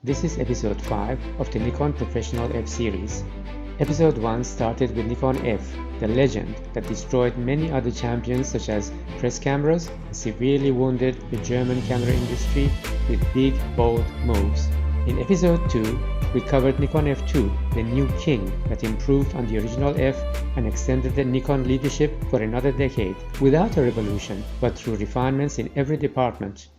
This is episode 5 of the Nikon Professional F series. Episode 1 started with Nikon F, the legend that destroyed many other champions such as press cameras and severely wounded the German camera industry with big, bold moves. In episode 2, we covered Nikon F2, the new king that improved on the original F and extended the Nikon leadership for another decade without a revolution, but through refinements in every department.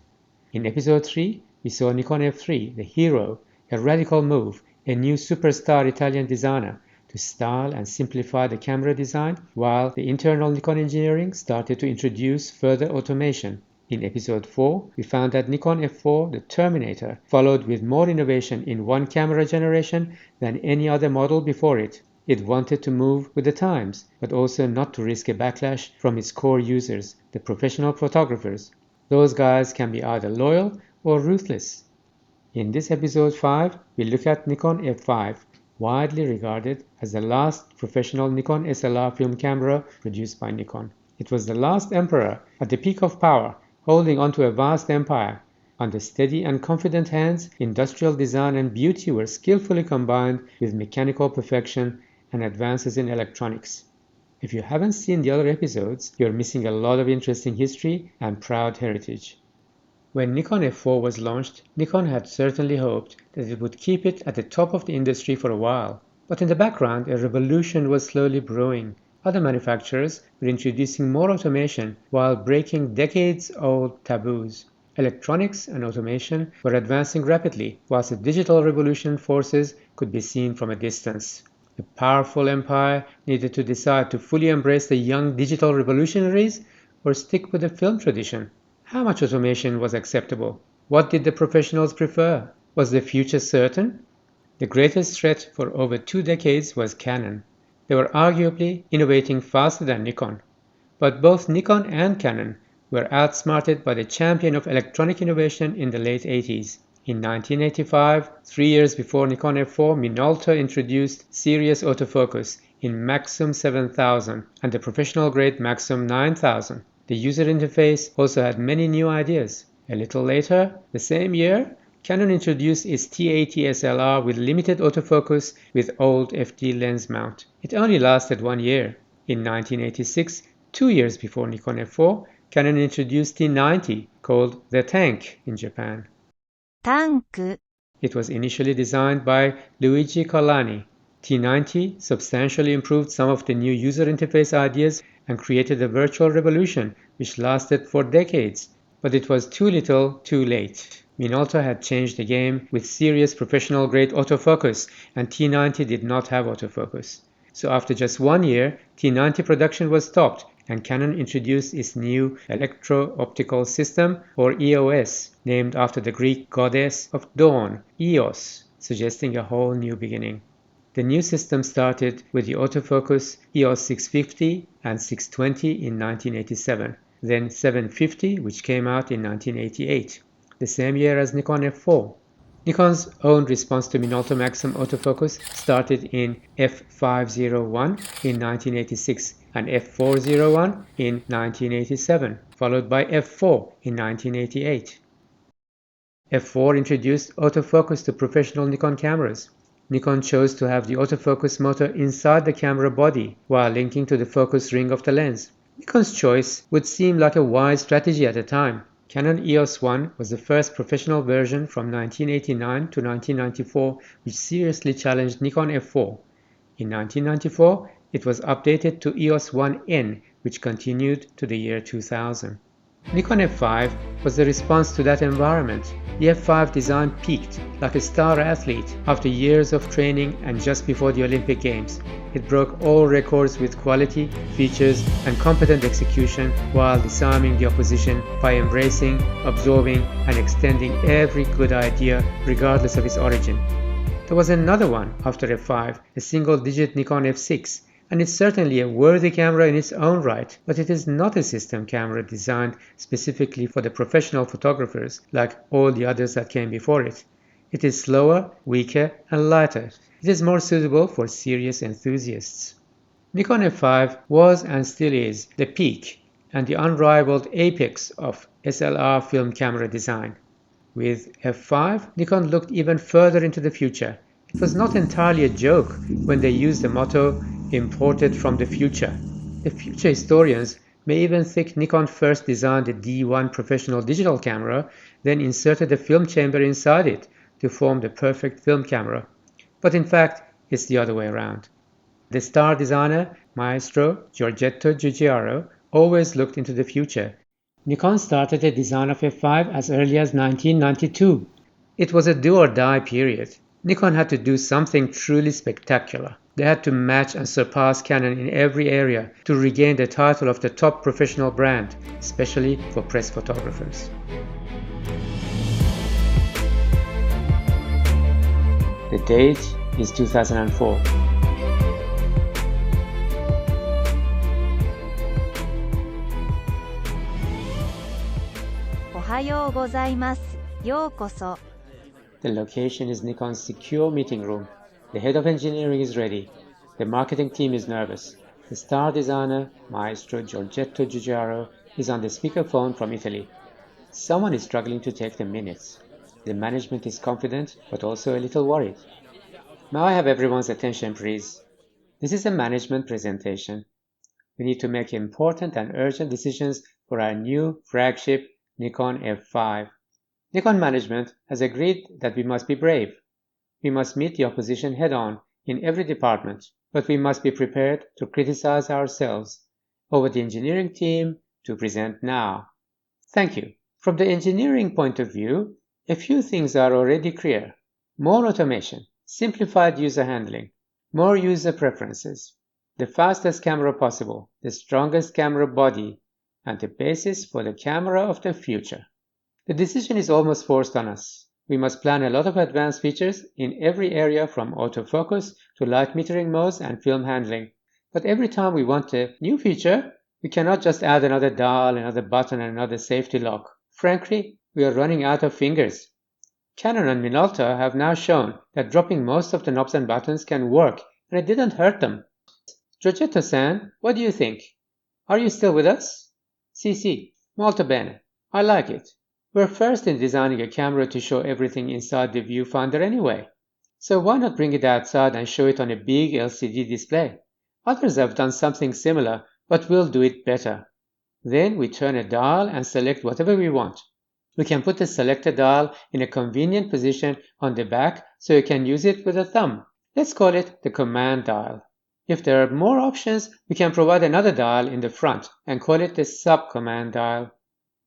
In episode 3, we saw Nikon F3, the hero, a radical move, a new superstar Italian designer to style and simplify the camera design, while the internal Nikon engineering started to introduce further automation. In episode 4, we found that Nikon F4, the Terminator, followed with more innovation in one camera generation than any other model before it. It wanted to move with the times, but also not to risk a backlash from its core users, the professional photographers. Those guys can be either loyal or ruthless. In this episode 5, we look at Nikon F5, widely regarded as the last professional Nikon SLR film camera produced by Nikon. It was the last emperor at the peak of power, holding onto a vast empire. Under steady and confident hands, industrial design and beauty were skillfully combined with mechanical perfection and advances in electronics. If you haven't seen the other episodes, you're missing a lot of interesting history and proud heritage. When Nikon F4 was launched, Nikon had certainly hoped that it would keep it at the top of the industry for a while. But in the background, a revolution was slowly brewing. Other manufacturers were introducing more automation while breaking decades-old taboos. Electronics and automation were advancing rapidly, whilst the digital revolution forces could be seen from a distance. The powerful empire needed to decide to fully embrace the young digital revolutionaries or stick with the film tradition. How much automation was acceptable? What did the professionals prefer? Was the future certain? The greatest threat for over 2 decades was Canon. They were arguably innovating faster than Nikon. But both Nikon and Canon were outsmarted by the champion of electronic innovation in the late 80s. In 1985, 3 years before Nikon F4, Minolta introduced serous autofocus in Maxxum 7000 and the professional-grade Maxxum 9000. The user interface also had many new ideas. A little later, the same year, Canon introduced its T80 SLR with limited autofocus with old FD lens mount. It only lasted 1 year. In 1986, 2 years before Nikon F4, Canon introduced T90, called the Tank in Japan. Tank. It was initially designed by Luigi Colani. T90 substantially improved some of the new user interface ideas and created a virtual revolution which lasted for decades. But it was too little, too late. Minolta had changed the game with serious professional-grade autofocus, and T90 did not have autofocus. So after just 1 year, T90 production was stopped, and Canon introduced its new electro-optical system, or EOS, named after the Greek goddess of dawn, Eos, suggesting a whole new beginning. The new system started with the autofocus EOS 650 and 620 in 1987, then 750, which came out in 1988. The same year as Nikon F4. Nikon's own response to Minolta Maxxum autofocus started in F501 in 1986 and F401 in 1987, followed by F4 in 1988. F4 introduced autofocus to professional Nikon cameras. Nikon chose to have the autofocus motor inside the camera body while linking to the focus ring of the lens. Nikon's choice would seem like a wise strategy at the time. Canon EOS 1 was the first professional version from 1989 to 1994 which seriously challenged Nikon F4. In 1994, it was updated to EOS 1N, which continued to the year 2000. Nikon F5 was the response to that environment. The F5 design peaked like a star athlete after years of training and just before the Olympic Games. It broke all records with quality, features, and competent execution while disarming the opposition by embracing, absorbing, and extending every good idea regardless of its origin. There was another one after F5, a single-digit Nikon F6, and it's certainly a worthy camera in its own right, but it is not a system camera designed specifically for the professional photographers like all the others that came before it. It is slower, weaker, and lighter. It is more suitable for serious enthusiasts. Nikon F5 was and still is the peak and the unrivaled apex of SLR film camera design. With F5, Nikon looked even further into the future. It was not entirely a joke when they used the motto, "imported from the future." The future historians may even think Nikon first designed a D1 professional digital camera, then inserted a film chamber inside it to form the perfect film camera. But in fact, it's the other way around. The star designer, Maestro Giorgetto Giugiaro, always looked into the future. Nikon started the design of F5 as early as 1992. It was a do-or-die period. Nikon had to do something truly spectacular. They had to match and surpass Canon in every area to regain the title of the top professional brand, especially for press photographers. The date is 2004. おはようございます。ようこそ。 The location is Nikon's secure meeting room. The head of engineering is ready. The marketing team is nervous. The star designer, Maestro Giorgetto Giugiaro, is on the speakerphone from Italy. Someone is struggling to take the minutes. The management is confident, but also a little worried. May I have everyone's attention, please? This is a management presentation. We need to make important and urgent decisions for our new flagship Nikon F5. Nikon management has agreed that we must be brave. We must meet the opposition head-on in every department, but we must be prepared to criticize ourselves. Over the engineering team to present now. Thank you. From the engineering point of view, a few things are already clear. More automation, simplified user handling, more user preferences, the fastest camera possible, the strongest camera body, and the basis for the camera of the future. The decision is almost forced on us. We must plan a lot of advanced features in every area from autofocus to light metering modes and film handling. But every time we want a new feature, we cannot just add another dial, another button, and another safety lock. Frankly, we are running out of fingers. Canon and Minolta have now shown that dropping most of the knobs and buttons can work, and it didn't hurt them. Giorgetto-san, what do you think? Are you still with us? Si, molto bene. I like it. We're first in designing a camera to show everything inside the viewfinder anyway. So why not bring it outside and show it on a big LCD display? Others have done something similar, but we'll do it better. Then we turn a dial and select whatever we want. We can put the selected dial in a convenient position on the back so you can use it with a thumb. Let's call it the command dial. If there are more options, we can provide another dial in the front and call it the sub-command dial.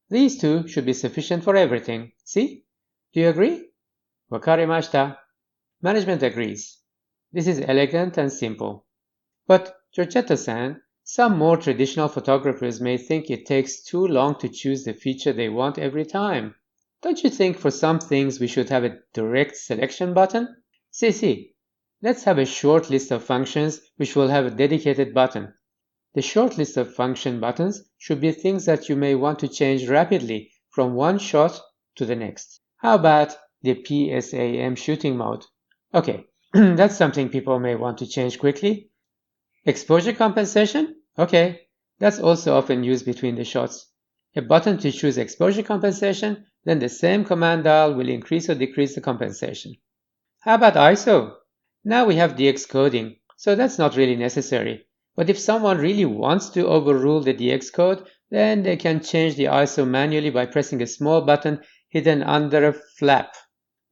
These two should be sufficient for everything. See? Do you agree? Wakarimashita. Management agrees. This is elegant and simple. But Giorgetto-san, some more traditional photographers may think it takes too long to choose the feature they want every time. Don't you think for some things we should have a direct selection button? Si. Let's have a short list of functions which will have a dedicated button. The short list of function buttons should be things that you may want to change rapidly from one shot to the next. How about the PSAM shooting mode? Okay, that's something people may want to change quickly. Exposure compensation? Okay, that's also often used between the shots. A button to choose exposure compensation, then the same command dial will increase or decrease the compensation. How about ISO? Now we have DX coding, so that's not really necessary. But if someone really wants to overrule the DX code, then they can change the ISO manually by pressing a small button hidden under a flap.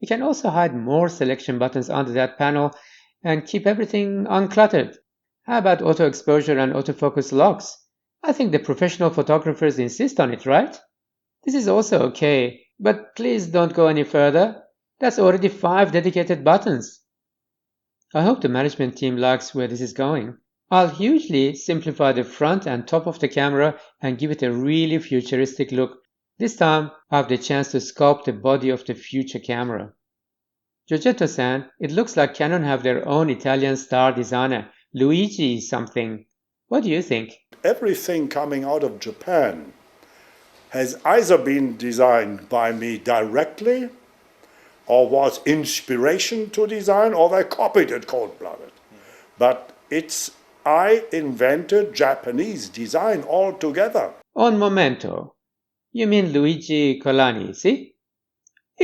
We can also hide more selection buttons under that panel and keep everything uncluttered. How about auto exposure and autofocus locks? I think the professional photographers insist on it, right? This is also okay, but please don't go any further. That's already 5 dedicated buttons. I hope the management team likes where this is going. I'll hugely simplify the front and top of the camera and give it a really futuristic look. This time, I have the chance to sculpt the body of the future camera. Giorgetto-san, it looks like Canon have their own Italian star designer, Luigi something. What do you think? Everything coming out of Japan has either been designed by me directly, or was inspiration to design, or they copied it cold-blooded. But I invented Japanese design altogether. Un momento. You mean Luigi Colani, see?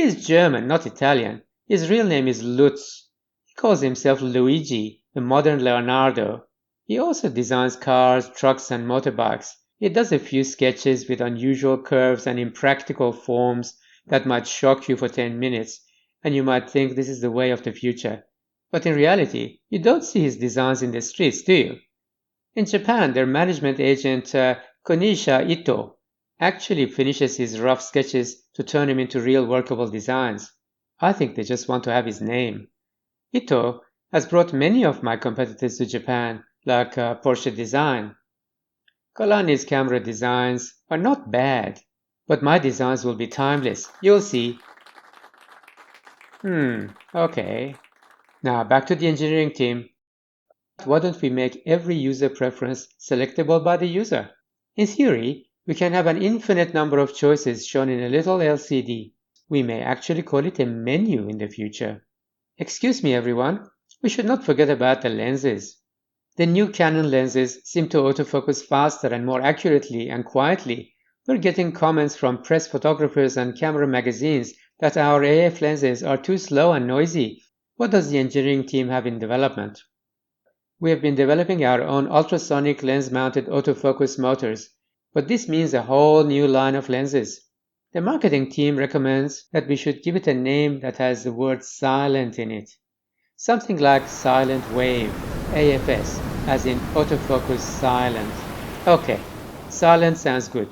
He's German, not Italian. His real name is Lutz. He calls himself Luigi, the modern Leonardo. He also designs cars, trucks, and motorbikes. He does a few sketches with unusual curves and impractical forms that might shock you for 10 minutes, and you might think this is the way of the future. But in reality, you don't see his designs in the streets, do you? In Japan, their management agent Konisha Ito actually finishes his rough sketches to turn him into real workable designs. I think they just want to have his name. Ito has brought many of my competitors to Japan, like Porsche Design. Kalani's camera designs are not bad, but my designs will be timeless. You'll see. Okay. Now back to the engineering team. Why don't we make every user preference selectable by the user? In theory, we can have an infinite number of choices shown in a little LCD. We may actually call it a menu in the future. Excuse me, everyone, we should not forget about the lenses. The new Canon lenses seem to autofocus faster and more accurately and quietly. We're getting comments from press photographers and camera magazines that our AF lenses are too slow and noisy. What does the engineering team have in development? We have been developing our own ultrasonic lens-mounted autofocus motors, but this means a whole new line of lenses. The marketing team recommends that we should give it a name that has the word silent in it. Something like silent wave, AFS, as in autofocus silent. Okay, silent sounds good.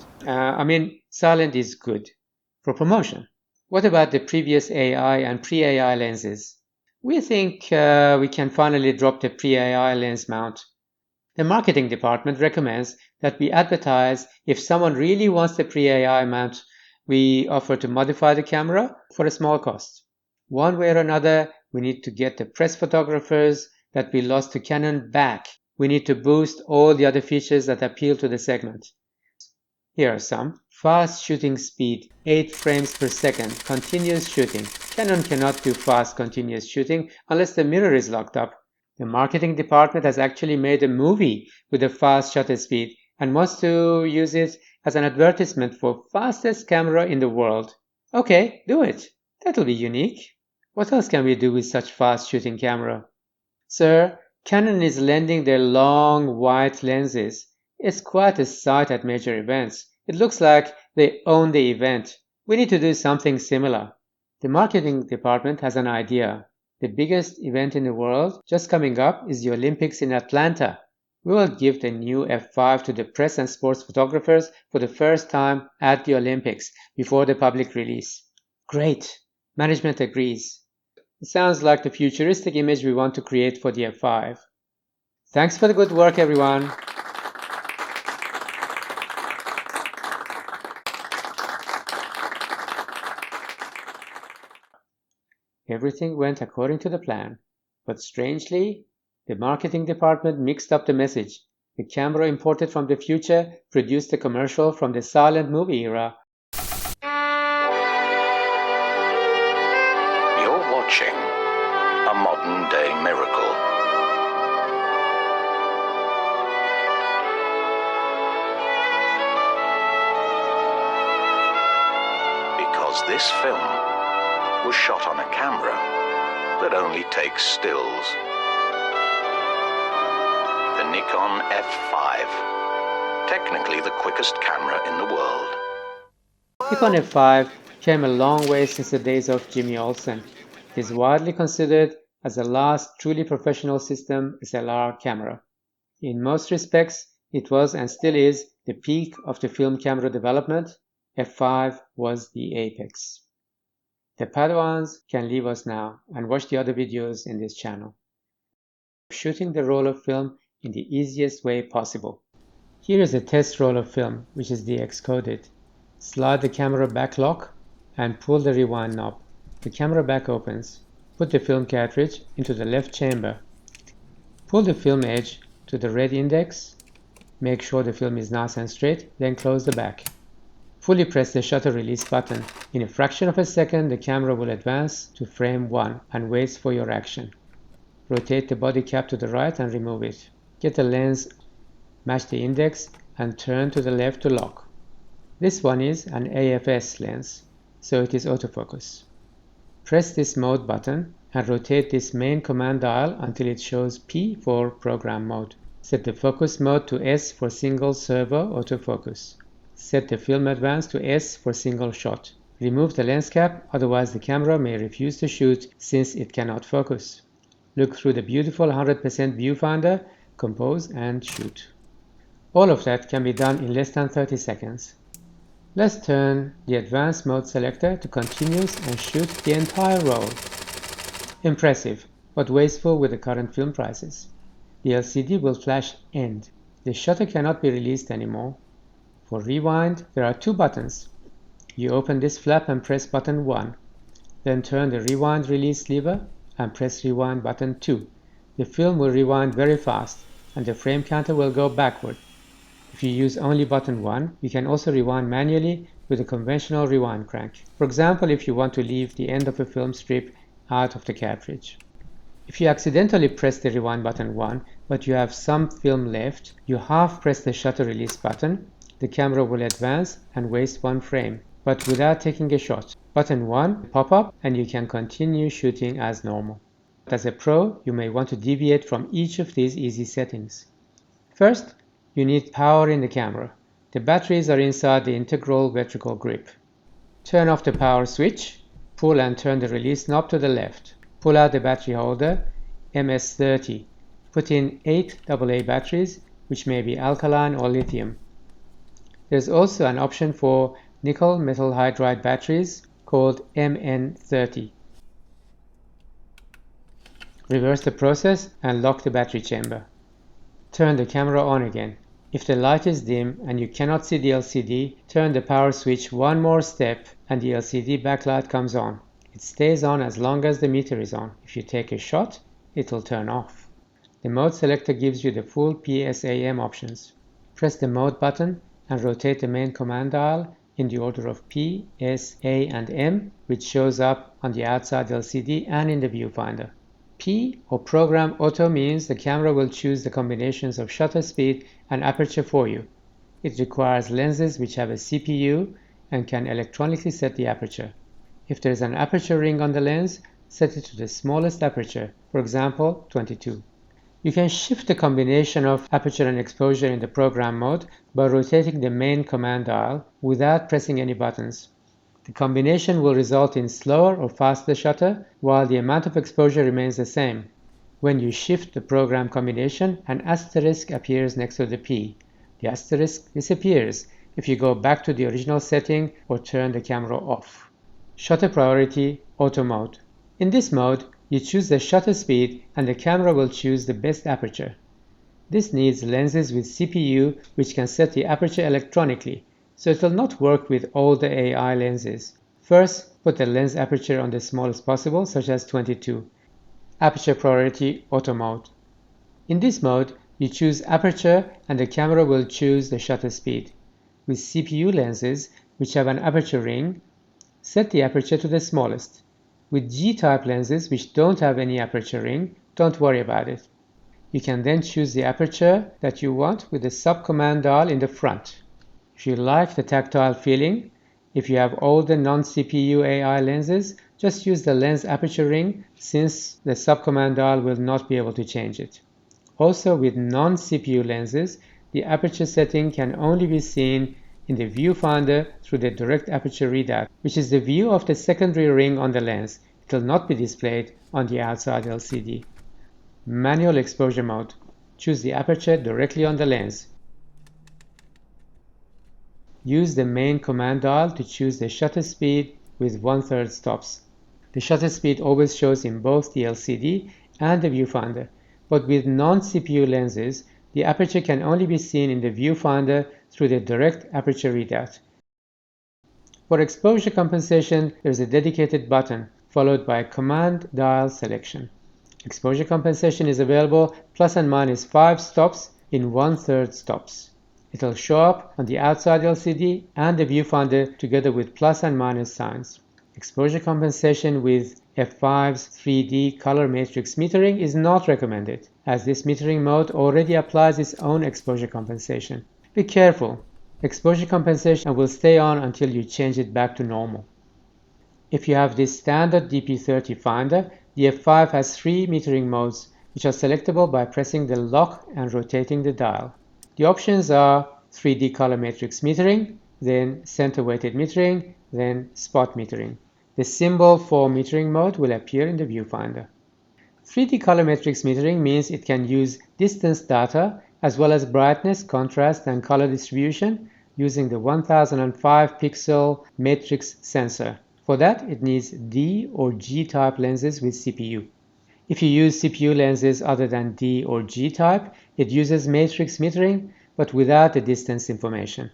Silent is good for promotion. What about the previous AI and pre-AI lenses? We think we can finally drop the pre-AI lens mount. The marketing department recommends that we advertise if someone really wants the pre-AI mount. We offer to modify the camera for a small cost. One way or another, we need to get the press photographers that we lost to Canon back. We need to boost all the other features that appeal to the segment. Here are some. Fast shooting speed, 8 frames per second, continuous shooting. Canon cannot do fast continuous shooting unless the mirror is locked up. The marketing department has actually made a movie with a fast shutter speed and wants to use it as an advertisement for fastest camera in the world. Okay, do it. That'll be unique. What else can we do with such fast shooting camera? Sir, Canon is lending their long white lenses. It's quite a sight at major events. It looks like they own the event. We need to do something similar. The marketing department has an idea. The biggest event in the world just coming up is the Olympics in Atlanta. We will give the new F5 to the press and sports photographers for the first time at the Olympics before the public release. Great. Management agrees. It sounds like the futuristic image we want to create for the F5. Thanks for the good work, everyone. Everything went according to the plan, but strangely, the marketing department mixed up the message. The camera imported from the future produced a commercial from the silent movie era. You're watching a modern-day miracle. Because this film was shot on a camera that only takes stills. The Nikon F5, technically the quickest camera in the world. Nikon F5 came a long way since the days of Jimmy Olsen. It is widely considered as the last truly professional system SLR camera. In most respects, it was and still is the peak of the film camera development. F5 was the apex. The Padawans can leave us now and watch the other videos in this channel. Shooting the roll of film in the easiest way possible. Here is a test roll of film which is de-excoded. Slide the camera back lock and pull the rewind knob. The camera back opens. Put the film cartridge into the left chamber. Pull the film edge to the red index. Make sure the film is nice and straight, then close the back. Fully press the shutter release button. In a fraction of a second, the camera will advance to frame 1 and waits for your action. Rotate the body cap to the right and remove it. Get the lens, match the index, and turn to the left to lock. This one is an AFS lens, so it is autofocus. Press this mode button and rotate this main command dial until it shows P for program mode. Set the focus mode to S for single servo autofocus. Set the film advance to S for single shot. Remove the lens cap, otherwise the camera may refuse to shoot since it cannot focus. Look through the beautiful 100% viewfinder, compose and shoot. All of that can be done in less than 30 seconds. Let's turn the advanced mode selector to continuous and shoot the entire roll. Impressive, but wasteful with the current film prices. The LCD will flash end. The shutter cannot be released anymore. For rewind, there are two buttons. You open this flap and press button 1. Then turn the rewind release lever and press rewind button 2. The film will rewind very fast and the frame counter will go backward. If you use only button 1, you can also rewind manually with a conventional rewind crank. For example, if you want to leave the end of a film strip out of the cartridge. If you accidentally press the rewind button 1, but you have some film left, you half press the shutter release button. The camera will advance and waste one frame, but without taking a shot. Button 1 will pop up and you can continue shooting as normal. As a pro, you may want to deviate from each of these easy settings. First, you need power in the camera. The batteries are inside the integral vertical grip. Turn off the power switch, pull and turn the release knob to the left. Pull out the battery holder, MS30. Put in 8 AA batteries, which may be alkaline or lithium. There's also an option for nickel metal hydride batteries called MN30. Reverse the process and lock the battery chamber. Turn the camera on again. If the light is dim and you cannot see the LCD, turn the power switch one more step and the LCD backlight comes on. It stays on as long as the meter is on. If you take a shot, it will turn off. The mode selector gives you the full PSAM options. Press the mode button and rotate the main command dial in the order of P, S, A, and M, which shows up on the outside LCD and in the viewfinder. P, or program auto, means the camera will choose the combinations of shutter speed and aperture for you. It requires lenses which have a CPU and can electronically set the aperture. If there is an aperture ring on the lens, set it to the smallest aperture, for example 22. You can shift the combination of aperture and exposure in the program mode by rotating the main command dial without pressing any buttons. The combination will result in slower or faster shutter, while the amount of exposure remains the same. When you shift the program combination, an asterisk appears next to the P. The asterisk disappears if you go back to the original setting or turn the camera off. Shutter priority auto mode. In this mode, you choose the shutter speed and the camera will choose the best aperture. This needs lenses with CPU which can set the aperture electronically, so it will not work with older AI lenses. First, put the lens aperture on the smallest possible, such as 22. Aperture priority auto mode. In this mode, you choose aperture and the camera will choose the shutter speed. With CPU lenses, which have an aperture ring, set the aperture to the smallest. With G-type lenses, which don't have any aperture ring, don't worry about it. You can then choose the aperture that you want with the sub-command dial in the front. If you like the tactile feeling, if you have older non-CPU AI lenses, just use the lens aperture ring since the sub-command dial will not be able to change it. Also, with non-CPU lenses, the aperture setting can only be seen in the viewfinder through the direct aperture readout, which is the view of the secondary ring on the lens. It will not be displayed on the outside LCD. Manual exposure mode. Choose the aperture directly on the lens. Use the main command dial to choose the shutter speed with 1/3 stops. The shutter speed always shows in both the LCD and the viewfinder, but with non-CPU lenses, the aperture can only be seen in the viewfinder through the direct aperture readout. For exposure compensation, there is a dedicated button, followed by a command dial selection. Exposure compensation is available plus and minus 5 stops in 1/3 stops. It will show up on the outside LCD and the viewfinder together with plus and minus signs. Exposure compensation with F5's 3D color matrix metering is not recommended, as this metering mode already applies its own exposure compensation. Be careful. Exposure compensation will stay on until you change it back to normal. If you have this standard DP30 finder, the F5 has 3 metering modes, which are selectable by pressing the lock and rotating the dial. The options are 3D color matrix metering, then center weighted metering, then spot metering. The symbol for metering mode will appear in the viewfinder. 3D color matrix metering means it can use distance data as well as brightness, contrast, and color distribution using the 1005 pixel matrix sensor. For that, it needs D or G type lenses with CPU. If you use CPU lenses other than D or G type, it uses matrix metering but without the distance information.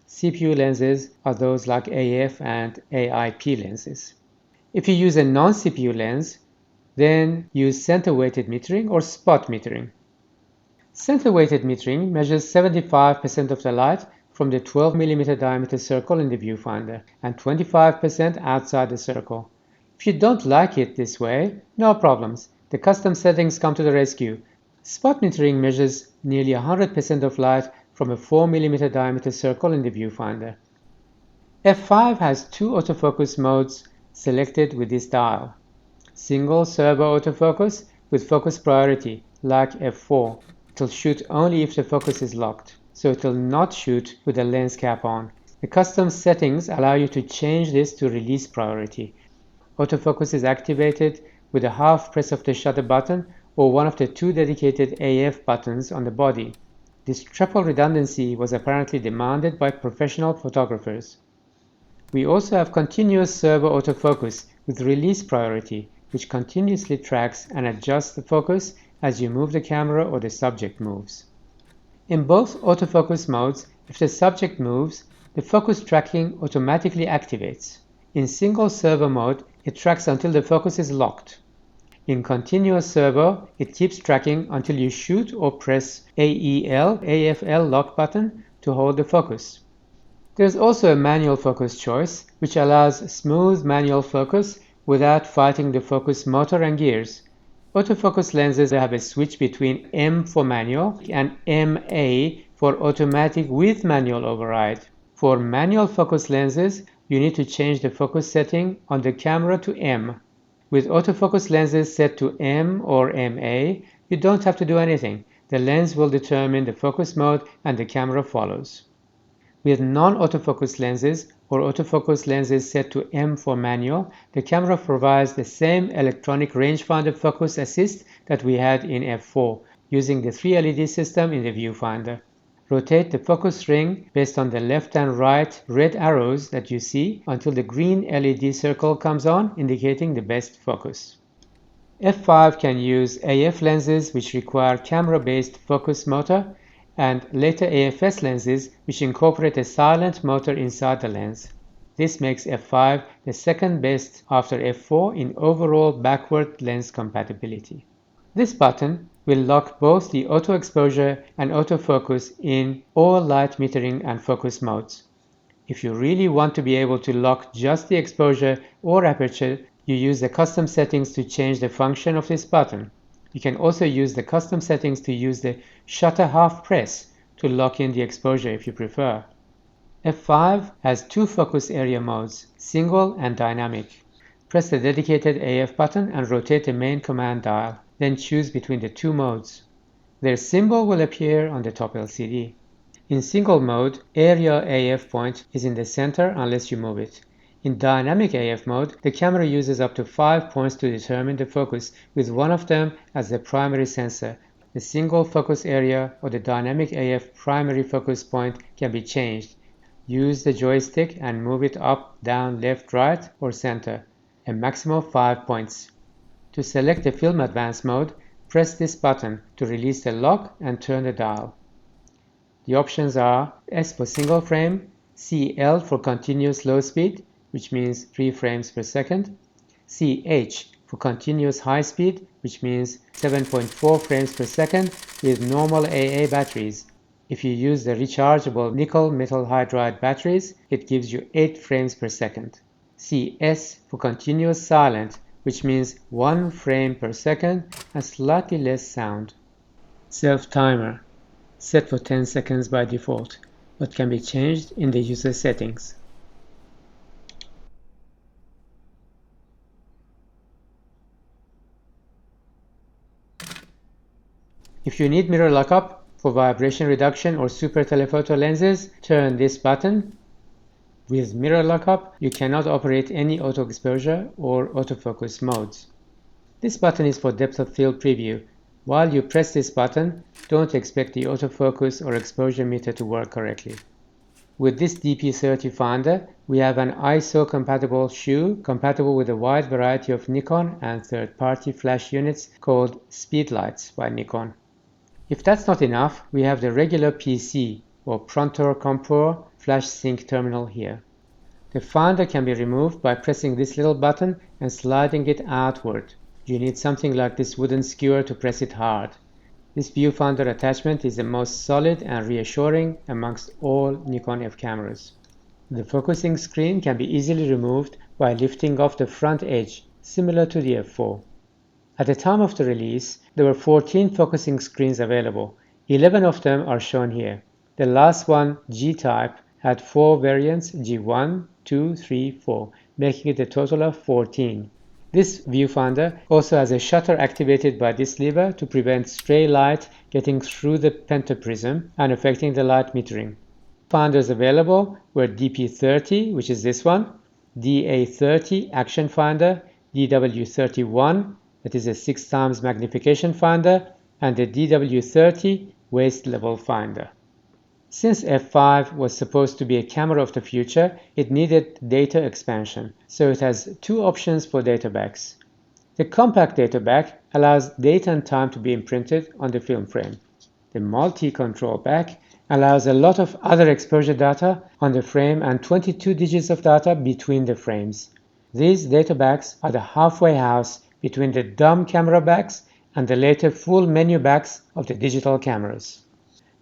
CPU lenses are those like AF and AIP lenses. If you use a non-CPU lens, then use center-weighted metering or spot metering. Center-weighted metering measures 75% of the light from the 12mm diameter circle in the viewfinder and 25% outside the circle. If you don't like it this way, no problems. The custom settings come to the rescue. Spot metering measures nearly 100% of light from a 4mm diameter circle in the viewfinder. F5 has 2 autofocus modes selected with this dial. Single servo autofocus with focus priority, like F4. It will shoot only if the focus is locked, so it will not shoot with the lens cap on. The custom settings allow you to change this to release priority. Autofocus is activated with a half press of the shutter button or one of the 2 dedicated AF buttons on the body. This triple redundancy was apparently demanded by professional photographers. We also have continuous servo autofocus with release priority, which continuously tracks and adjusts the focus as you move the camera or the subject moves. In both autofocus modes, if the subject moves, the focus tracking automatically activates. In single servo mode, it tracks until the focus is locked. In continuous servo, it keeps tracking until you shoot or press AEL, AFL lock button to hold the focus. There is also a manual focus choice, which allows smooth manual focus without fighting the focus motor and gears. Autofocus lenses have a switch between M for manual and MA for automatic with manual override. For manual focus lenses, you need to change the focus setting on the camera to M. With autofocus lenses set to M or MA, you don't have to do anything. The lens will determine the focus mode and the camera follows. With non-autofocus lenses or autofocus lenses set to M for manual, the camera provides the same electronic rangefinder focus assist that we had in F4, using the 3 LED system in the viewfinder. Rotate the focus ring based on the left and right red arrows that you see until the green LED circle comes on, indicating the best focus. F5 can use AF lenses which require camera-based focus motor, and later AFS lenses which incorporate a silent motor inside the lens. This makes F5 the second best after F4 in overall backward lens compatibility. This button will lock both the auto exposure and autofocus in all light metering and focus modes. If you really want to be able to lock just the exposure or aperture, you use the custom settings to change the function of this button. You can also use the custom settings to use the shutter half press to lock in the exposure if you prefer. F5 has 2 focus area modes, single and dynamic. Press the dedicated AF button and rotate the main command dial, then choose between the 2 modes. Their symbol will appear on the top LCD. In single mode, area AF point is in the center unless you move it. In dynamic AF mode, the camera uses up to 5 points to determine the focus, with one of them as the primary sensor. The single focus area or the dynamic AF primary focus point can be changed. Use the joystick and move it up, down, left, right, or center, a maximum of 5 points. To select the film advance mode, press this button to release the lock and turn the dial. The options are S for single frame, CL for continuous low speed, which means 3 frames per second, CH for continuous high speed, which means 7.4 frames per second with normal AA batteries. If you use the rechargeable nickel metal hydride batteries, it gives you 8 frames per second. CS for continuous silent, which means 1 frame per second and slightly less sound. Self-timer, set for 10 seconds by default, but can be changed in the user settings. If you need mirror lockup for vibration reduction or super telephoto lenses, turn this button. With mirror lockup, you cannot operate any auto exposure or autofocus modes. This button is for depth of field preview. While you press this button, don't expect the autofocus or exposure meter to work correctly. With this DP30 finder, we have an ISO-compatible shoe compatible with a wide variety of Nikon and third-party flash units called Speedlights by Nikon. If that's not enough, we have the regular PC or Prontor Compor flash sync terminal here. The finder can be removed by pressing this little button and sliding it outward. You need something like this wooden skewer to press it hard. This viewfinder attachment is the most solid and reassuring amongst all Nikon F cameras. The focusing screen can be easily removed by lifting off the front edge, similar to the F4. At the time of the release, there were 14 focusing screens available. 11 of them are shown here. The last one, G-type, had 4 variants, G1, 2, 3, 4, making it a total of 14. This viewfinder also has a shutter activated by this lever to prevent stray light getting through the pentaprism and affecting the light metering. Finders available were DP30, which is this one, DA30 action finder, DW31, that is a 6x magnification finder, and the DW30 waist level finder. Since F5 was supposed to be a camera of the future, it needed data expansion, so it has 2 options for data backs. The compact data back allows date and time to be imprinted on the film frame. The multi-control back allows a lot of other exposure data on the frame and 22 digits of data between the frames. These data backs are the halfway house between the dumb camera backs and the later full menu backs of the digital cameras.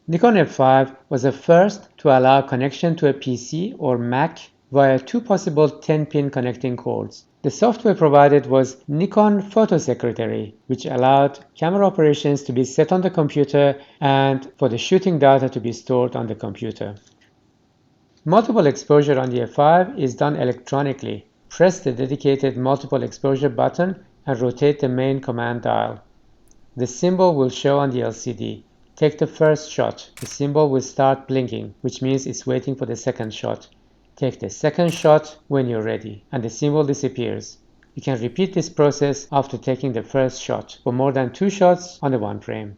Nikon F5 was the first to allow connection to a PC or Mac via 2 possible 10-pin connecting cords. The software provided was Nikon Photo Secretary, which allowed camera operations to be set on the computer and for the shooting data to be stored on the computer. Multiple exposure on the F5 is done electronically. Press the dedicated multiple exposure button and rotate the main command dial. The symbol will show on the LCD. Take the first shot. The symbol will start blinking, which means it's waiting for the second shot. Take the second shot when you're ready, and the symbol disappears. You can repeat this process after taking the first shot for more than 2 shots on the one frame.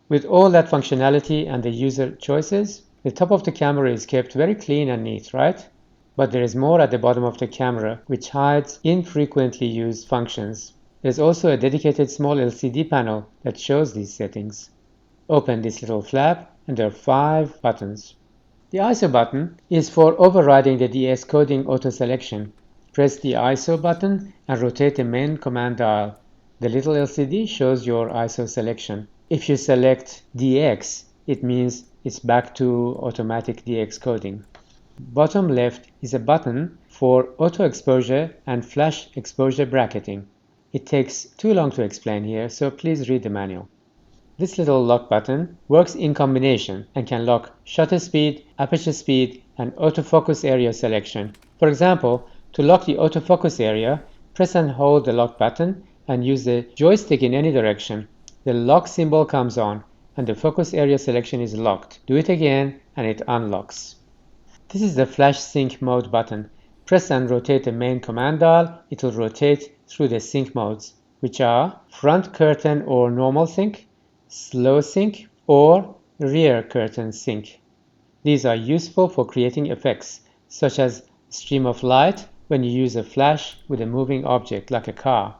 With all that functionality and the user choices, the top of the camera is kept very clean and neat, right? But there is more at the bottom of the camera, which hides infrequently used functions. There's also a dedicated small LCD panel that shows these settings. Open this little flap and there are 5 buttons. The ISO button is for overriding the DS coding auto selection. Press the ISO button and rotate the main command dial. The little LCD shows your ISO selection. If you select DX, it means it's back to automatic DX coding. Bottom left is a button for auto exposure and flash exposure bracketing. It takes too long to explain here, so please read the manual. This little lock button works in combination and can lock shutter speed, aperture speed, and autofocus area selection. For example, to lock the autofocus area, press and hold the lock button and use the joystick in any direction. The lock symbol comes on and the focus area selection is locked. Do it again and it unlocks. This is the flash sync mode button. Press and rotate the main command dial. It will rotate through the sync modes, which are front curtain or normal sync, slow sync, or rear curtain sync. These are useful for creating effects, such as stream of light when you use a flash with a moving object like a car.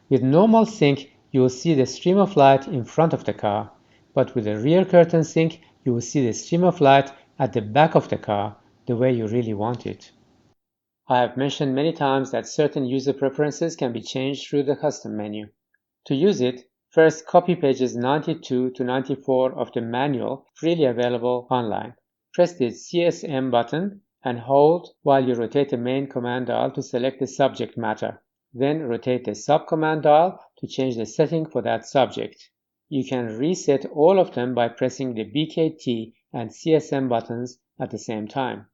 With normal sync, you will see the stream of light in front of the car, but with a rear curtain sync, you will see the stream of light at the back of the car, the way you really want it. I have mentioned many times that certain user preferences can be changed through the custom menu. To use it, first copy pages 92 to 94 of the manual freely available online. Press the CSM button and hold while you rotate the main command dial to select the subject matter. Then rotate the sub-command dial to change the setting for that subject. You can reset all of them by pressing the BKT and CSM buttons at the same time.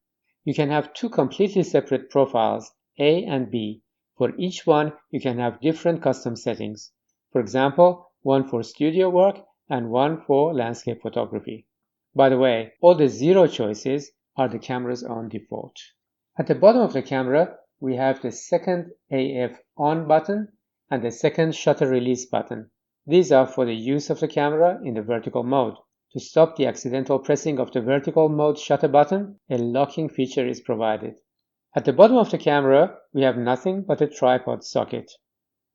You can have 2 completely separate profiles, A and B. For each one, you can have different custom settings. For example, one for studio work and one for landscape photography. By the way, all the 0 choices are the camera's own default. At the bottom of the camera, we have the second AF on button and the second shutter release button. These are for the use of the camera in the vertical mode. To stop the accidental pressing of the vertical mode shutter button, a locking feature is provided. At the bottom of the camera, we have nothing but a tripod socket.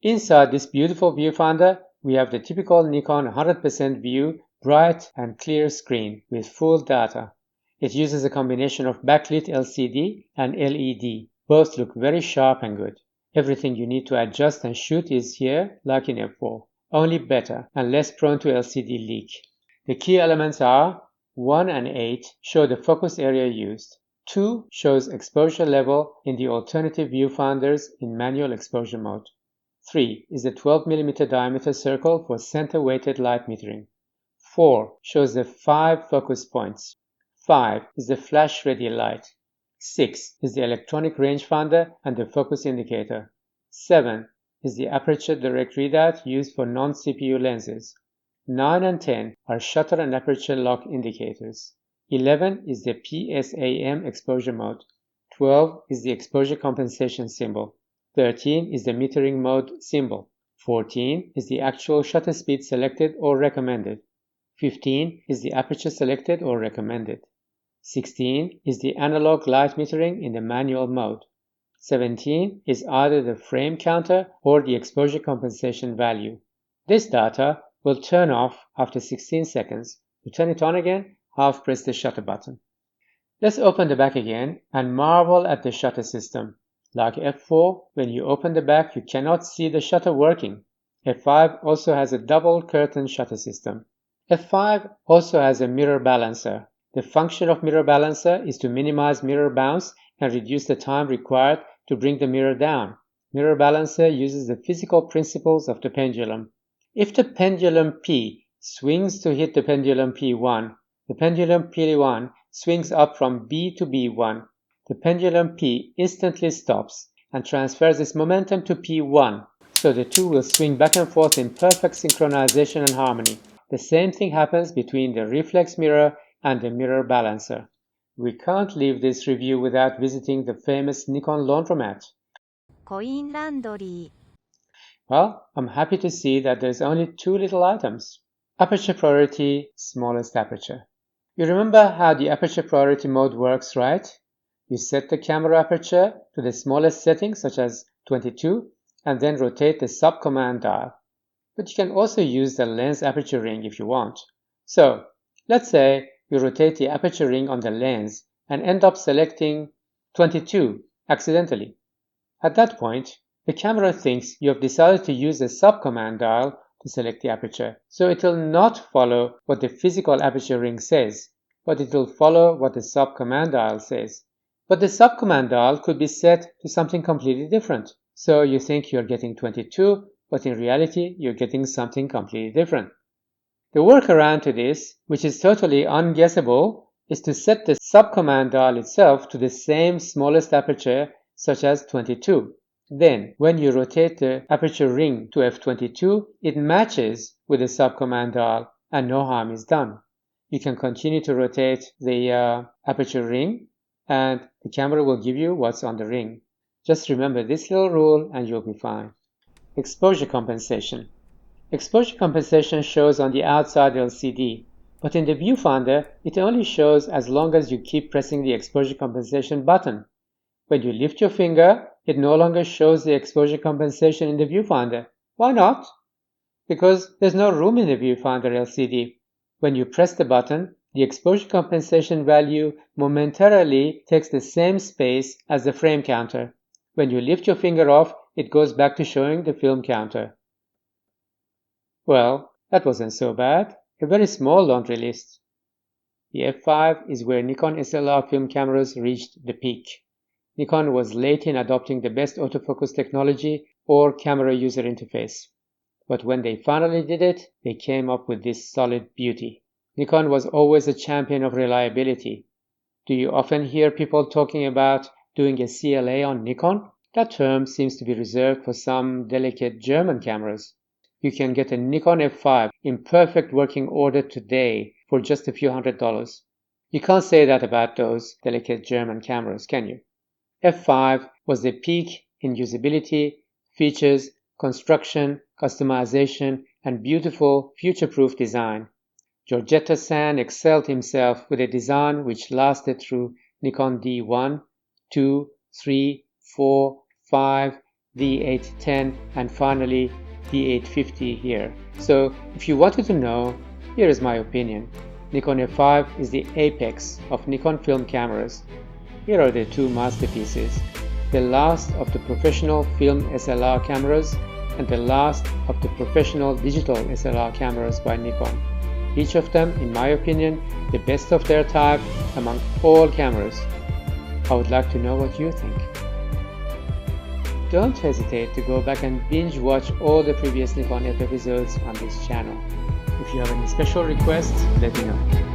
Inside this beautiful viewfinder, we have the typical Nikon 100% view, bright and clear screen with full data. It uses a combination of backlit LCD and LED. Both look very sharp and good. Everything you need to adjust and shoot is here, like in F4, only better and less prone to LCD leak. The key elements are 1 and 8 show the focus area used. 2 shows exposure level in the alternative viewfinders in manual exposure mode. 3 is the 12mm diameter circle for center-weighted light metering. 4 shows the 5 focus points. 5 is the flash-ready light. 6 is the electronic rangefinder and the focus indicator. 7 is the aperture direct readout used for non-CPU lenses. 9 and 10 are shutter and aperture lock indicators. 11 is the PSAM exposure mode. 12 is the exposure compensation symbol. 13 is the metering mode symbol. 14 is the actual shutter speed selected or recommended. 15 is the aperture selected or recommended. 16 is the analog light metering in the manual mode. 17 is either the frame counter or the exposure compensation value. This data will turn off after 16 seconds. To turn it on again, half press the shutter button. Let's open the back again and marvel at the shutter system. Like F4, when you open the back, you cannot see the shutter working. F5 also has a double curtain shutter system. F5 also has a mirror balancer. The function of mirror balancer is to minimize mirror bounce and reduce the time required to bring the mirror down. Mirror balancer uses the physical principles of the pendulum. If the pendulum P swings to hit the pendulum P1, the pendulum P1 swings up from B to B1. The pendulum P instantly stops and transfers its momentum to P1, so the two will swing back and forth in perfect synchronization and harmony. The same thing happens between the reflex mirror and the mirror balancer. We can't leave this review without visiting the famous Nikon laundromat. コインランドリー Well, I'm happy to see that there's only 2 little items. Aperture priority, smallest aperture. You remember how the aperture priority mode works, right? You set the camera aperture to the smallest setting, such as 22, and then rotate the sub-command dial. But you can also use the lens aperture ring if you want. So, let's say you rotate the aperture ring on the lens and end up selecting 22 accidentally. At that point, the camera thinks you have decided to use the sub-command dial to select the aperture, so it will not follow what the physical aperture ring says, but it will follow what the sub-command dial says. But the sub-command dial could be set to something completely different, so you think you're getting 22, but in reality you're getting something completely different. The workaround to this, which is totally unguessable, is to set the sub-command dial itself to the same smallest aperture, such as 22. Then, when you rotate the aperture ring to f22, it matches with the sub-command dial and no harm is done. You can continue to rotate the aperture ring and the camera will give you what's on the ring. Just remember this little rule and you'll be fine. Exposure compensation. Exposure compensation shows on the outside LCD, but in the viewfinder, it only shows as long as you keep pressing the exposure compensation button. When you lift your finger, it no longer shows the exposure compensation in the viewfinder. Why not? Because there's no room in the viewfinder LCD. When you press the button, the exposure compensation value momentarily takes the same space as the frame counter. When you lift your finger off, it goes back to showing the film counter. Well, that wasn't so bad. A very small laundry list. The F5 is where Nikon SLR film cameras reached the peak. Nikon was late in adopting the best autofocus technology or camera user interface. But when they finally did it, they came up with this solid beauty. Nikon was always a champion of reliability. Do you often hear people talking about doing a CLA on Nikon? That term seems to be reserved for some delicate German cameras. you can get a Nikon F5 in perfect working order today for just a few $100s. You can't say that about those delicate German cameras, can you? F5 was the peak in usability, features, construction, customization, and beautiful future-proof design. Giorgetto-san excelled himself with a design which lasted through Nikon D1, 2, 3, 4, 5, D810, and finally D850 here. So if you wanted to know, here is my opinion. Nikon F5 is the apex of Nikon film cameras. Here are the two masterpieces, the last of the professional film SLR cameras and the last of the professional digital SLR cameras by Nikon. Each of them, in my opinion, the best of their type among all cameras. I would like to know what you think. Don't hesitate to go back and binge watch all the previous Nikon F episodes on this channel. If you have any special requests, let me know.